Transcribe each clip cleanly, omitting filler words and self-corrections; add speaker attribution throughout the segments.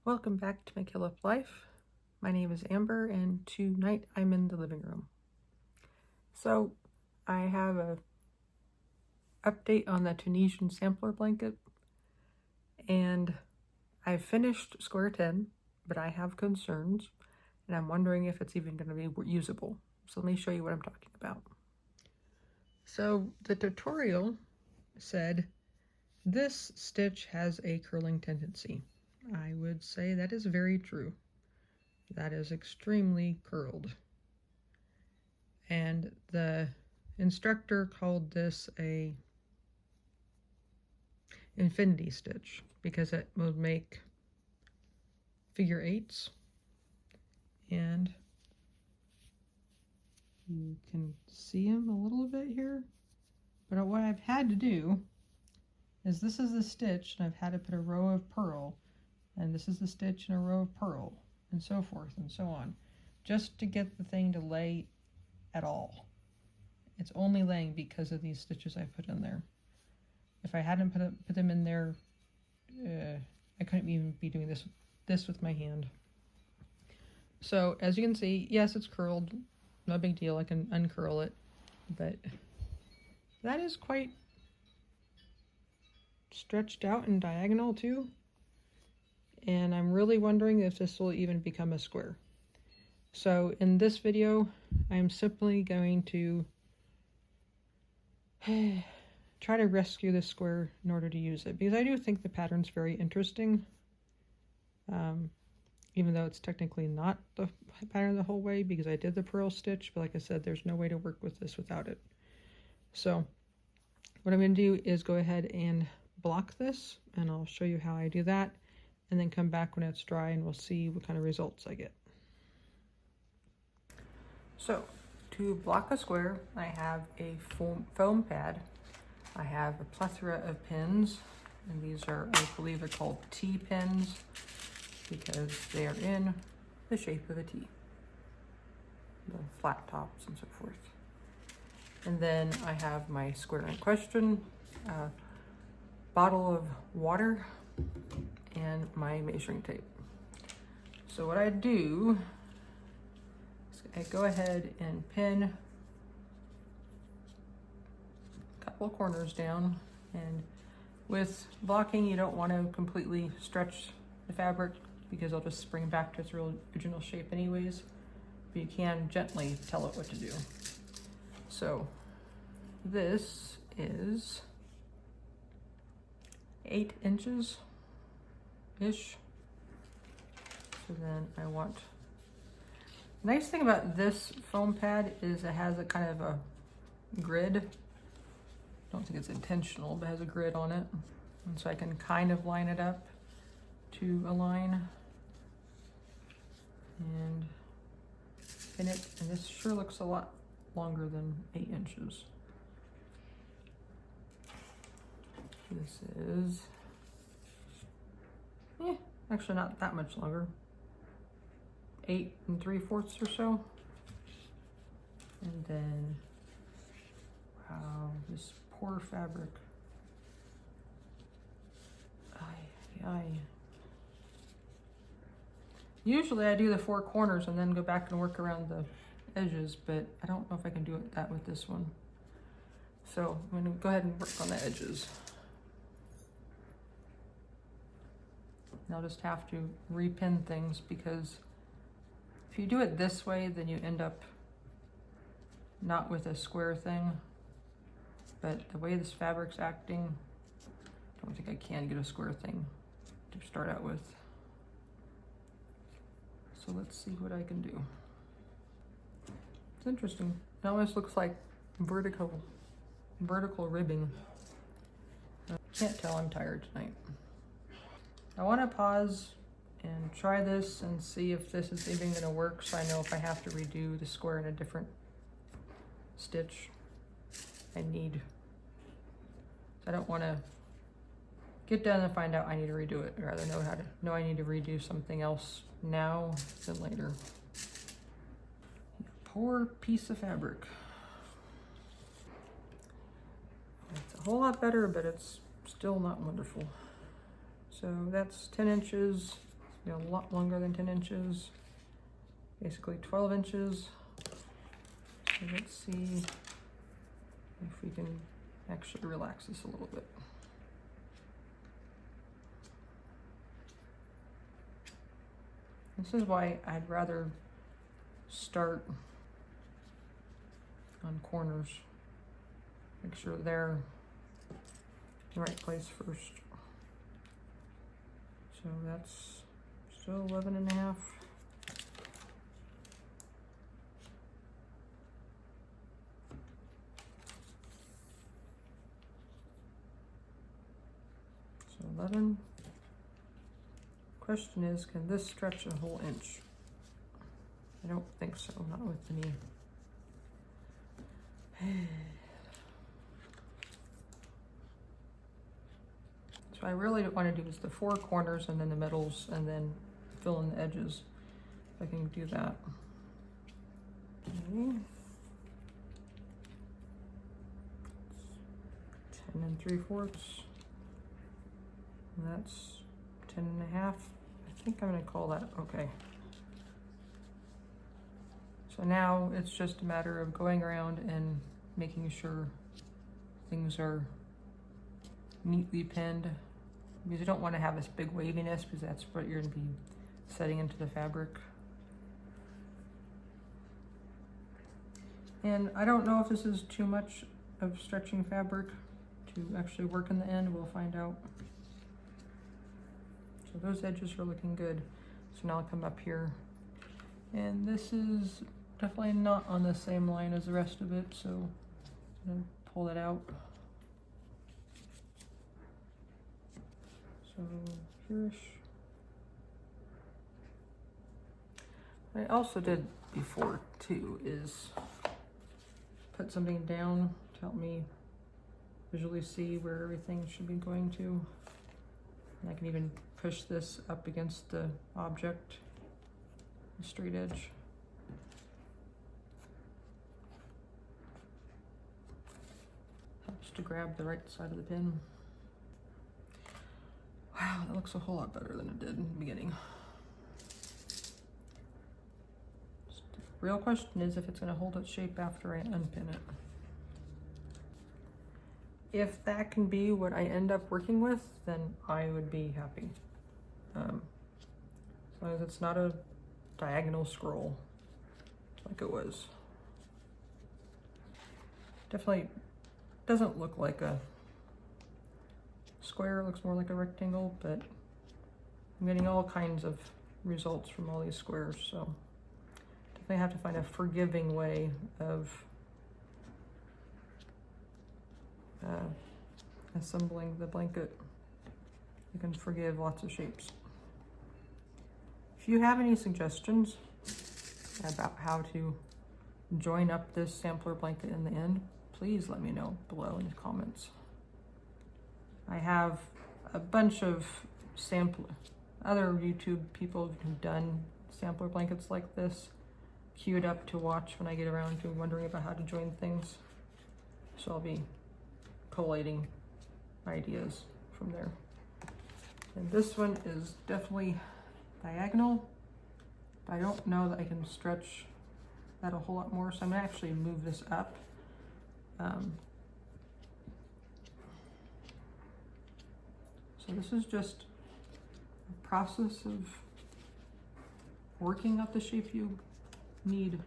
Speaker 1: Welcome back to mckilliplife. My name is Amber and tonight I'm in the living room. So I have a update on the Tunisian sampler blanket, and I've finished square 10, but I have concerns and I'm wondering if it's even going to be usable. So let me show you what I'm talking about. So the tutorial said this stitch has a curling tendency. I would say that is very true. That is extremely curled. And the instructor called this a infinity stitch because it would make figure eights, and you can see them a little bit here. But what I've had to do is, this is the stitch and I've had to put a row of purl, and this is the stitch and a row of purl, and so forth and so on, just to get the thing to lay at all. It's only laying because of these stitches I put in there. If I hadn't put them in there, I couldn't even be doing this with my hand. So as you can see, yes, it's curled, no big deal, I can uncurl it, but that is quite stretched out and diagonal too. And I'm really wondering if this will even become a square. So in this video, I'm simply going to try to rescue this square in order to use it, because I do think the pattern's very interesting, even though it's technically not the pattern the whole way because I did the purl stitch, but like I said, there's no way to work with this without it. So what I'm going to do is go ahead and block this, and I'll show you how I do that, and then come back when it's dry and we'll see what kind of results I get. So to block a square, I have a foam pad. I have a plethora of pins, and these are, I believe they're called T pins because they are in the shape of a T, the flat tops and so forth. And then I have my square in question, a bottle of water, and my measuring tape. So what I do is I go ahead and pin a couple of corners down, and with blocking you don't want to completely stretch the fabric because it'll just spring back to its original shape anyways, but you can gently tell it what to do. So this is 8 inches ish. So then I want, the nice thing about this foam pad is it has a kind of a grid. I don't think it's intentional, but it has a grid on it, and so I can kind of line it up to align and pin it, and this sure looks a lot longer than 8 inches. This is, actually not that much longer, 8 3/4 or so. And then, wow, this poor fabric. Usually I do the 4 corners and then go back and work around the edges, but I don't know if I can do that with this one. So I'm going to go ahead and work on the edges. And I'll just have to repin things, because if you do it this way, then you end up not with a square thing. But the way this fabric's acting, I don't think I can get a square thing to start out with. So let's see what I can do. It's interesting. It almost looks like vertical ribbing. I can't tell, I'm tired tonight. I want to pause and try this and see if this is even going to work, so I know if I have to redo the square in a different stitch. I don't want to get done and find out I need to redo it. I'd rather know I need to redo something else now than later. Poor piece of fabric. It's a whole lot better, but it's still not wonderful. So that's 10 inches be a lot longer than 10 inches, basically 12 inches. So let's see if we can actually relax this a little bit. This is why I'd rather start on corners. Make sure they're in the right place first. So that's still 11 and a half. So 11. Question is, can this stretch a whole inch? I don't think so, not with the knee. So I really want to do is the 4 corners and then the middles and then fill in the edges. If I can do that. Okay. 10 3/4. And that's 10 and a half. I think I'm going to call that okay. So now it's just a matter of going around and making sure things are neatly pinned, because you don't want to have this big waviness, because that's what you're going to be setting into the fabric. And I don't know if this is too much of stretching fabric to actually work in the end. We'll find out. So those edges are looking good. So now I'll come up here, and this is definitely not on the same line as the rest of it, so I'm gonna pull it out. So here-ish. What I also did before too is put something down to help me visually see where everything should be going to. And I can even push this up against the object, the straight edge. Helps to grab the right side of the pin. Wow, that looks a whole lot better than it did in the beginning. The real question is if it's going to hold its shape after I unpin it. If that can be what I end up working with, then I would be happy. As long as it's not a diagonal scroll like it was. Definitely doesn't look like a square, it looks more like a rectangle, but I'm getting all kinds of results from all these squares, so definitely have to find a forgiving way of assembling the blanket. You can forgive lots of shapes. If you have any suggestions about how to join up this sampler blanket in the end, please let me know below in the comments. I have a bunch of other YouTube people who've done sampler blankets like this queued up to watch when I get around to wondering about how to join things. So I'll be collating ideas from there. And this one is definitely diagonal, but I don't know that I can stretch that a whole lot more, so I'm gonna actually move this up. So this is just a process of working out the shape you need.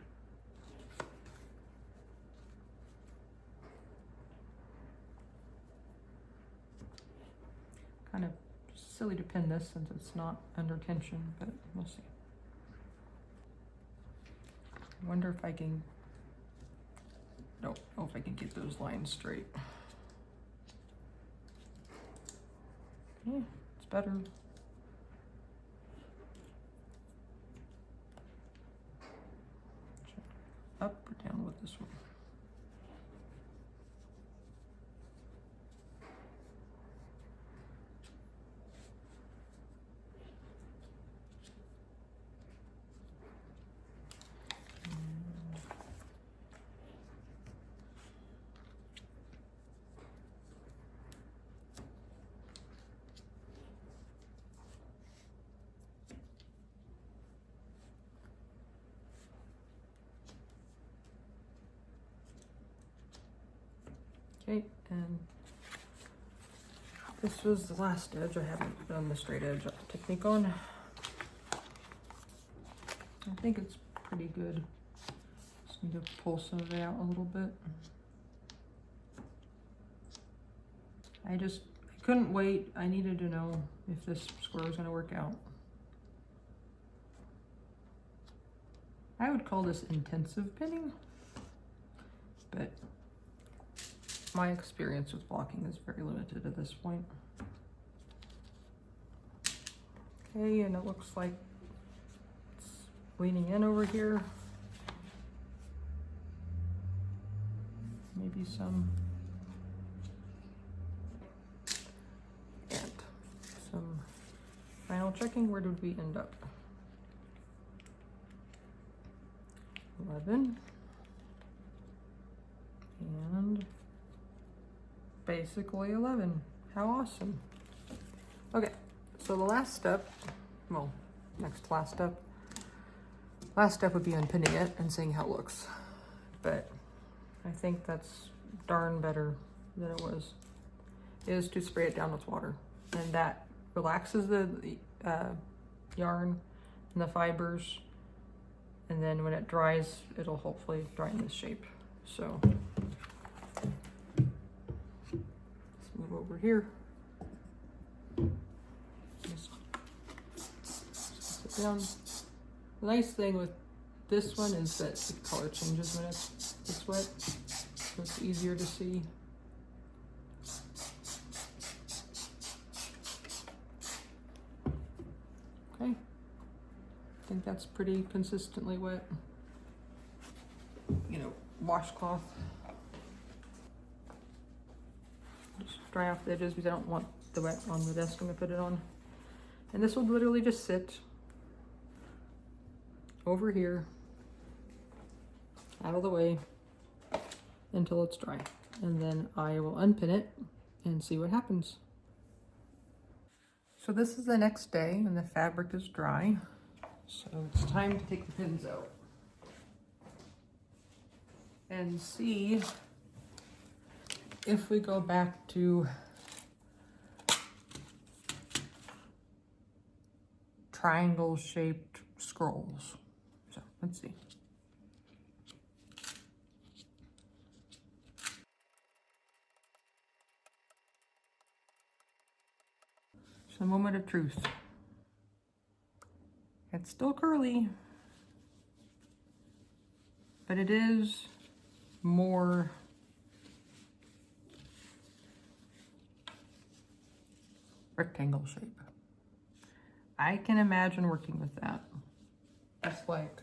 Speaker 1: Kind of silly to pin this since it's not under tension, but we'll see. I wonder if I can, don't know if I can get those lines straight. Yeah, it's better. Up or down with this one? And this was the last edge. I haven't done the straight edge technique on. I think it's pretty good. Just need to pull some of it out a little bit. I couldn't wait. I needed to know if this square was going to work out. I would call this intensive pinning, but my experience with blocking is very limited at this point. Okay, and it looks like it's leaning in over here. Maybe some final checking. Where did we end up? 11 and basically 11. How awesome. Okay, so the last step, well, last step would be unpinning it and seeing how it looks, but I think that's darn better than it was, is to spray it down with water, and that relaxes the yarn and the fibers, and then when it dries, it'll hopefully dry in this shape. So let's move over here. Just sit down. The nice thing with this one is that the color changes when it's wet, so it's easier to see. Okay, I think that's pretty consistently wet. You know, washcloth. Just dry off the edges because I don't want the wet on the desk when I put it on. And this will literally just sit over here, out of the way, until it's dry. And then I will unpin it and see what happens. So this is the next day and the fabric is dry. So it's time to take the pins out and see if we go back to triangle shaped scrolls. So let's see. So moment of truth. It's still curly, but it is more rectangle shape. I can imagine working with that. Just like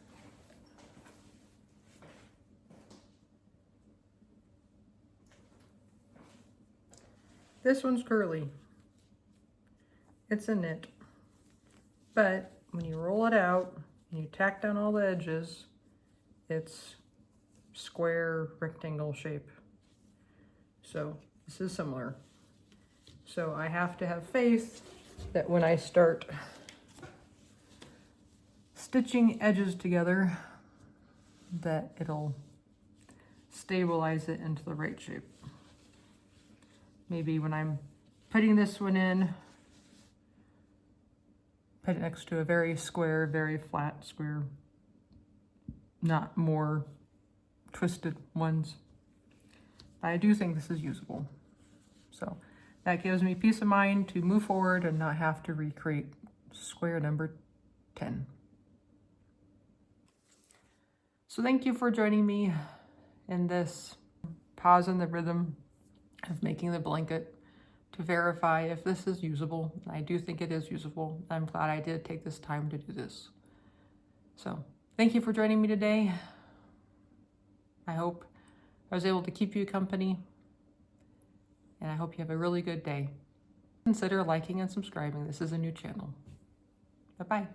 Speaker 1: this one's curly. It's a knit, but when you roll it out and you tack down all the edges, it's square rectangle shape. So this is similar. So I have to have faith that when I start stitching edges together, that it'll stabilize it into the right shape. Maybe when I'm putting this one in, put it next to a very square, very flat square, not more twisted ones. But I do think this is usable. So that gives me peace of mind to move forward and not have to recreate square number 10. So thank you for joining me in this pause in the rhythm of making the blanket to verify if this is usable. I do think it is usable. I'm glad I did take this time to do this. So thank you for joining me today. I hope I was able to keep you company, and I hope you have a really good day. Consider liking and subscribing. This is a new channel. Bye-bye.